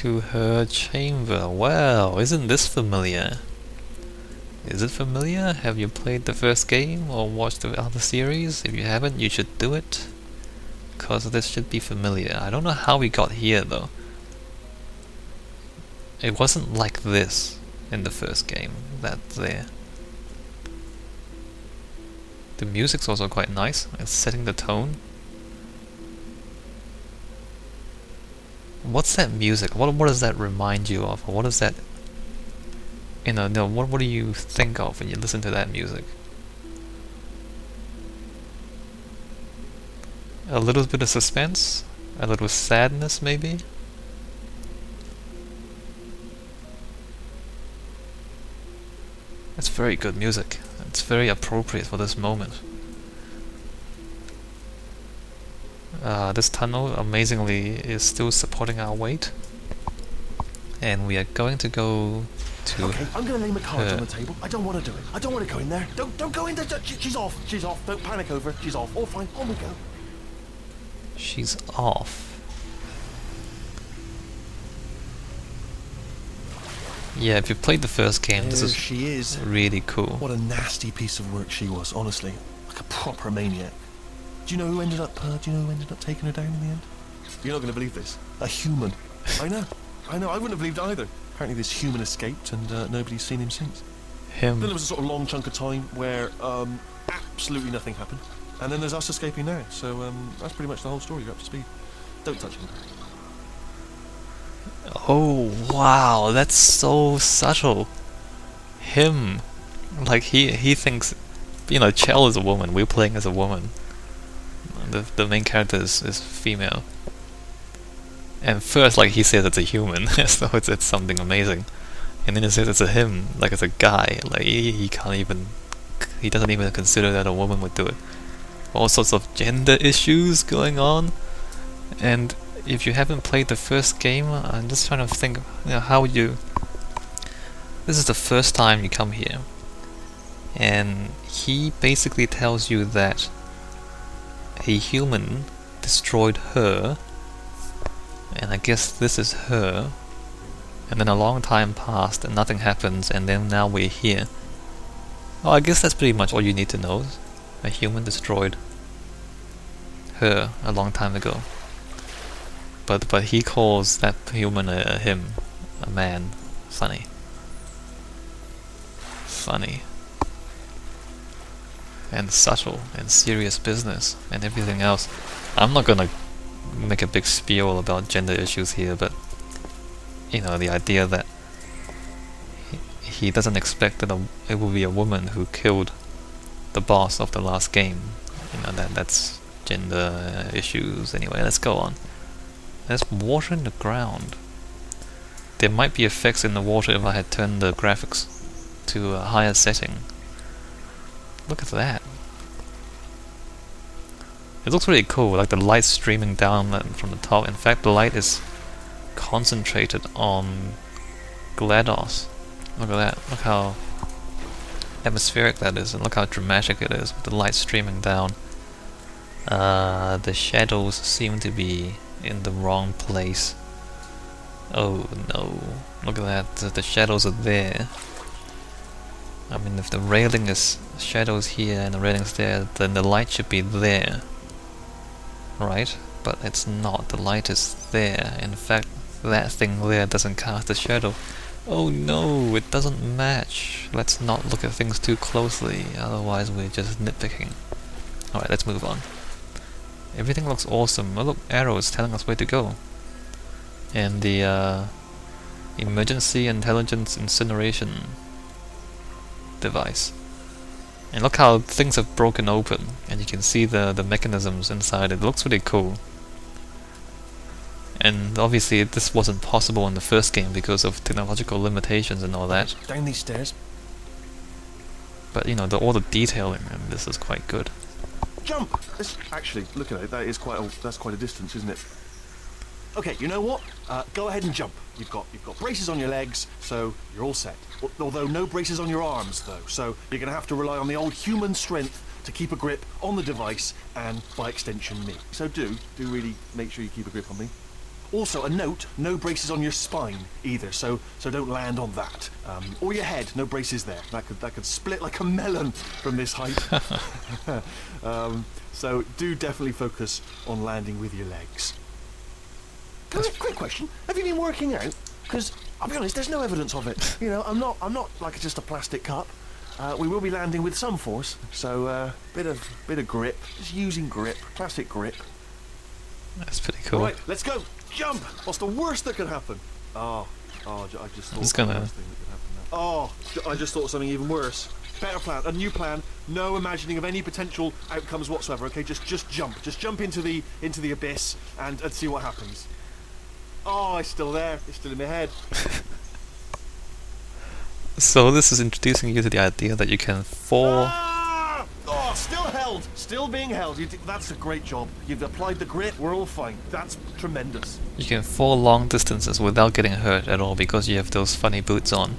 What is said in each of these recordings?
to her chamber. Well, isn't this familiar? Is it familiar? Have you played the first game or watched the other series? If you haven't, you should do it, because this should be familiar. I don't know how we got here though. It wasn't like this in the first game. That's there. The music's also quite nice. It's setting the tone. What's that music? What does that remind you of? Or what is that? No, what do you think of when you listen to that music? A little bit of suspense? A little sadness, maybe? It's very good music. It's very appropriate for this moment. This tunnel, amazingly, is still supporting our weight. And we are going to go to Okay, I'm going to lay my cards on the table. I don't want to do it. I don't want to go in there. Don't go in there. She's off. She's off. Don't panic over her. She's off. All fine. On we go. She's off. Yeah, if you played the first game, this is she is. Really cool. What a nasty piece of work she was, honestly. Like a proper maniac. Do you know who ended up taking her down in the end? You're not going to believe this. A human. I know. I wouldn't have believed either. Apparently this human escaped and nobody's seen him since. Him. Then there was a sort of long chunk of time where absolutely nothing happened. And then there's us escaping now. So that's pretty much the whole story. You're up to speed. Don't touch him. Oh wow, that's so subtle. Him, like he thinks, Chell is a woman. We're playing as a woman. The main character is female. And first, like, he says it's a human, so it's something amazing. And then he says it's a him, like it's a guy. Like he doesn't even consider that a woman would do it. All sorts of gender issues going on. And if you haven't played the first game, I'm just trying to think, how would you... This is the first time you come here. And he basically tells you that a human destroyed her, and I guess this is her, and then a long time passed and nothing happens, and then now we're here. Oh, I guess that's pretty much all you need to know. A human destroyed her a long time ago. But he calls that human a him, a man. Funny. And subtle and serious business and everything else. I'm not gonna make a big spiel about gender issues here, but the idea that he doesn't expect that it will be a woman who killed the boss of the last game. That's gender issues. Anyway, let's go on. There's water in the ground. There might be effects in the water if I had turned the graphics to a higher setting. Look at that. It looks really cool, like the light streaming down from the top. In fact, the light is concentrated on GLaDOS. Look at that. Look how atmospheric that is, and look how dramatic it is with the light streaming down. The shadows seem to be in the wrong place. Oh no. Look at that. The shadows are there. I mean, if the railing is shadows here and the railing's there, then the light should be there. Right? But it's not. The light is there. In fact, that thing there doesn't cast a shadow. Oh no, it doesn't match. Let's not look at things too closely, otherwise we're just nitpicking. Alright, let's move on. Everything looks awesome. Oh look, arrows telling us where to go. And the emergency intelligence incineration device. And look how things have broken open, and you can see the mechanisms inside. It looks really cool. And obviously this wasn't possible in the first game because of technological limitations and all that. Down these stairs. But all the detailing in this is quite good. Jump! Actually, look at it. That's quite a distance, isn't it? Okay, you know what? Go ahead and jump. You've got braces on your legs, so you're all set. Although no braces on your arms, though. So you're going to have to rely on the old human strength to keep a grip on the device and, by extension, me. So do really make sure you keep a grip on me. Also, a note: no braces on your spine either. So don't land on that. Or your head. No braces there. That could split like a melon from this height. So do definitely focus on landing with your legs. Quick question: have you been working out? Because I'll be honest, there's no evidence of it. You know, I'm not like just a plastic cup. We will be landing with some force, so bit of grip. Just using grip, classic grip. That's pretty cool. Right, let's go. Jump. What's the worst that could happen? I just thought It's gonna- the worst thing that could happen now. I just thought of something even worse. Better plan, a new plan. No imagining of any potential outcomes whatsoever. Okay, just jump. Just jump into the abyss and see what happens. Oh, it's still there. It's still in my head. So this is introducing you to the idea that you can fall. Ah! Oh, still held. Still being held. That's a great job. You've applied the grip. We're all fine. That's tremendous. You can fall long distances without getting hurt at all because you have those funny boots on.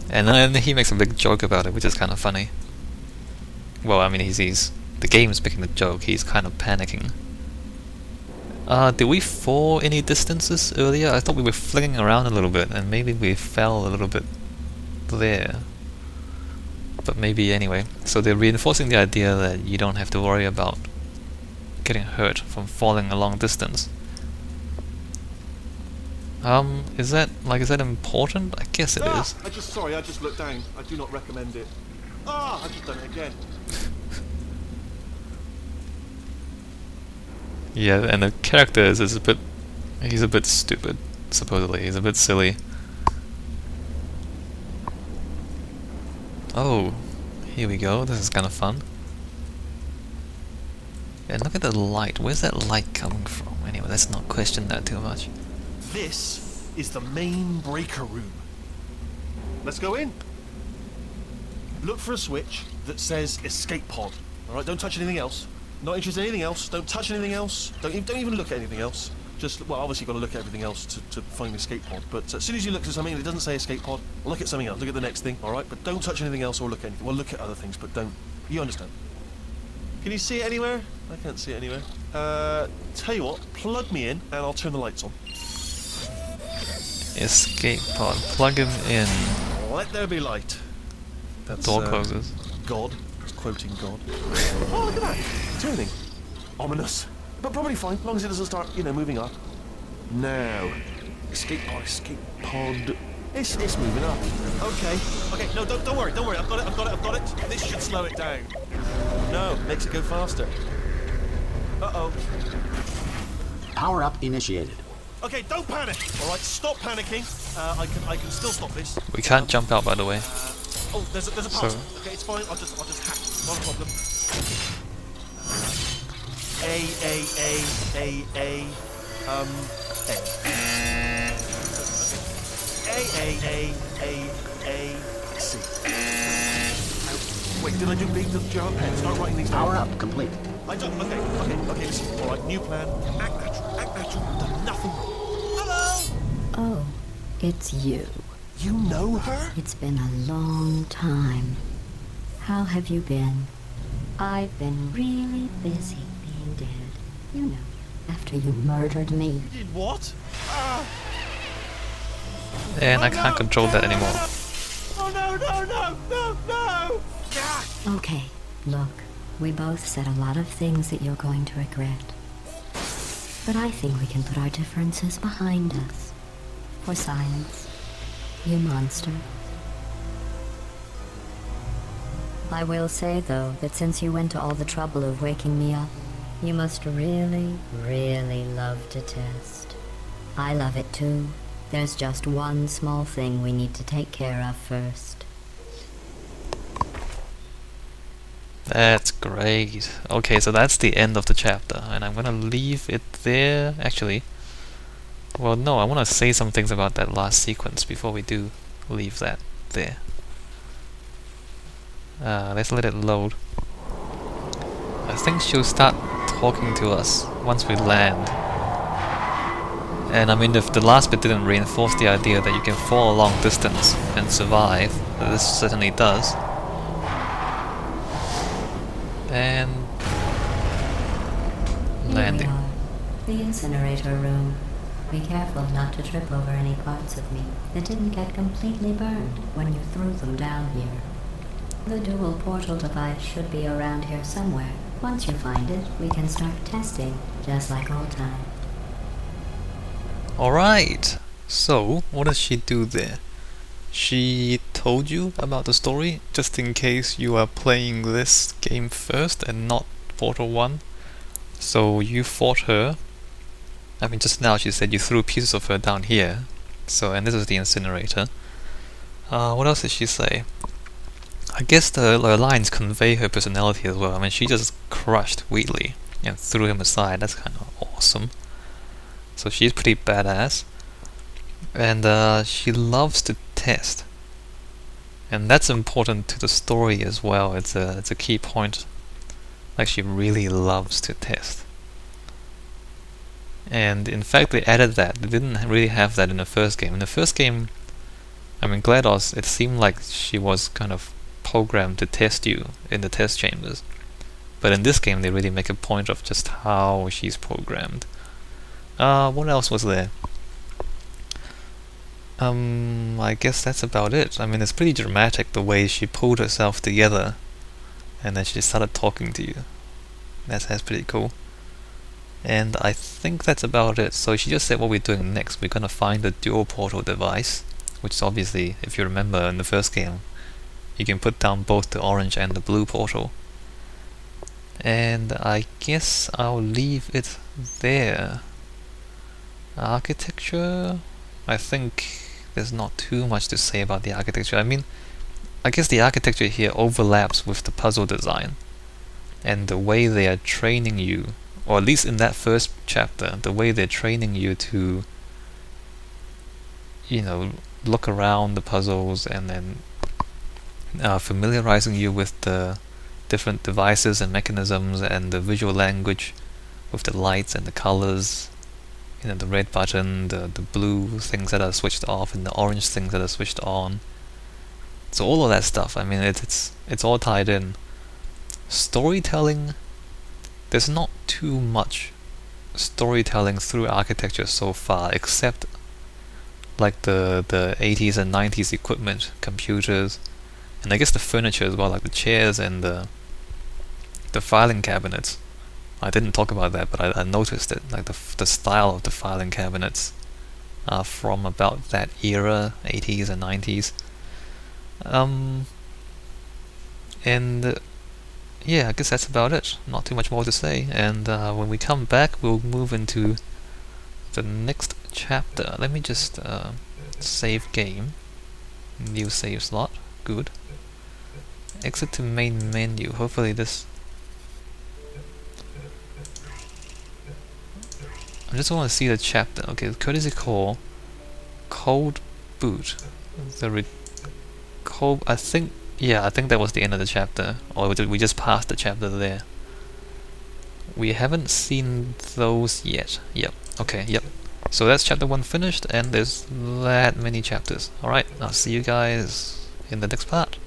And then he makes a big joke about it, which is kind of funny. Well, I mean, he's the game's making the joke. He's kind of panicking. Did we fall any distances earlier? I thought we were flinging around a little bit, and maybe we fell a little bit there. But maybe anyway. So they're reinforcing the idea that you don't have to worry about getting hurt from falling a long distance. Is that important? I guess it is. I just looked down. I do not recommend it. I've just done it again. Yeah, and the character is a bit... he's a bit stupid, supposedly. He's a bit silly. Oh, here we go. This is kind of fun. And look at the light. Where's that light coming from? Anyway, let's not question that too much. This is the main breaker room. Let's go in. Look for a switch that says escape pod. Alright, don't touch anything else. Not interested in anything else. Don't touch anything else. Don't even look at anything else. Just, well, obviously you've got to look at everything else to find the escape pod. But as soon as you look at something and it doesn't say escape pod, look at something else. Look at the next thing, alright? But don't touch anything else or look at anything. Well, look at other things, but don't. You understand? Can you see it anywhere? I can't see it anywhere. Tell you what, plug me in and I'll turn the lights on. Escape pod. Plug him in. Let there be light. That door closes. God. It's quoting God. Oh, look at that. Turning. Ominous. But probably fine, as long as it doesn't start, moving up. Now. Escape pod. It's moving up. Okay. No, don't worry. I've got it. This should slow it down. No, makes it go faster. Uh-oh. Power up initiated. Okay, don't panic. All right, stop panicking. I can still stop this. We can't jump out, by the way. There's a pass. Okay, it's fine. I'll just hack. Not a problem. A. C. Wait, did I do big jump head? Start writing these down. Power up complete. I don't. Okay. Listen. All right, new plan. Act natural. Done nothing wrong. Hello. Oh, it's you. You know her? It's been a long time. How have you been? I've been really busy being dead. You know, after you murdered me. You did what? And I can't control that anymore. Oh no! Ah! Okay, look, we both said a lot of things that you're going to regret. But I think we can put our differences behind us. For science. You monster. I will say, though, that since you went to all the trouble of waking me up, you must really, really love to test. I love it too. There's just one small thing we need to take care of first. That's great. Okay, so that's the end of the chapter, and I'm gonna leave it there, actually. Well, no, I want to say some things about that last sequence before we do leave that there. Let's let it load. I think she'll start talking to us once we land. And I mean, if the last bit didn't reinforce the idea that you can fall a long distance and survive, this certainly does. And Here landing. we are. The incinerator room. Be careful not to trip over any parts of me that didn't get completely burned when you threw them down here. The dual portal device should be around here somewhere. Once you find it, we can start testing, just like old time. Alright, so what does she do there? She told you about the story, just in case you are playing this game first and not Portal 1. So you fought her. I mean, just now she said you threw pieces of her down here. So, and this is the incinerator. What else did she say? I guess the lines convey her personality as well. I mean, she just crushed Wheatley and threw him aside. That's kind of awesome. So she's pretty badass. And she loves to test. And that's important to the story as well. It's a key point. Like, she really loves to test. And in fact, they added that. They didn't really have that in the first game. In the first game, I mean, GLaDOS, it seemed like she was kind of programmed to test you in the test chambers. But in this game, they really make a point of just how she's programmed. What else was there? I guess that's about it. I mean, it's pretty dramatic the way she pulled herself together and then she started talking to you. That's pretty cool. And I think that's about it. So she just said what we're doing next. We're gonna find the dual portal device, which is obviously, if you remember in the first game, you can put down both the orange and the blue portal. And I guess I'll leave it there. Architecture, I think there's not too much to say about the architecture. I mean, I guess the architecture here overlaps with the puzzle design and the way they are training you, or at least in that first chapter, the way they're training you to, you know, look around the puzzles and then familiarizing you with the different devices and mechanisms and the visual language with the lights and the colors. You know, the red button, the blue things that are switched off, and the orange things that are switched on. So all of that stuff, I mean, it's all tied in. Storytelling, there's not too much storytelling through architecture so far, except like the 80s and 90s equipment, computers, and I guess the furniture as well, like the chairs and the filing cabinets. I didn't talk about that, but I noticed it, like the style of the filing cabinets are from about that era, 80s and 90s. Yeah, I guess that's about it. Not too much more to say. And when we come back, we'll move into the next chapter. Let me just save game. New save slot. Good. Exit to main menu. Hopefully this... I just want to see the chapter. Okay, courtesy call. Cold boot. I think that was the end of the chapter. Or we just passed the chapter there. We haven't seen those yet. Yep. Okay, yep. So that's chapter 1 finished, and there's that many chapters. Alright, I'll see you guys in the next part.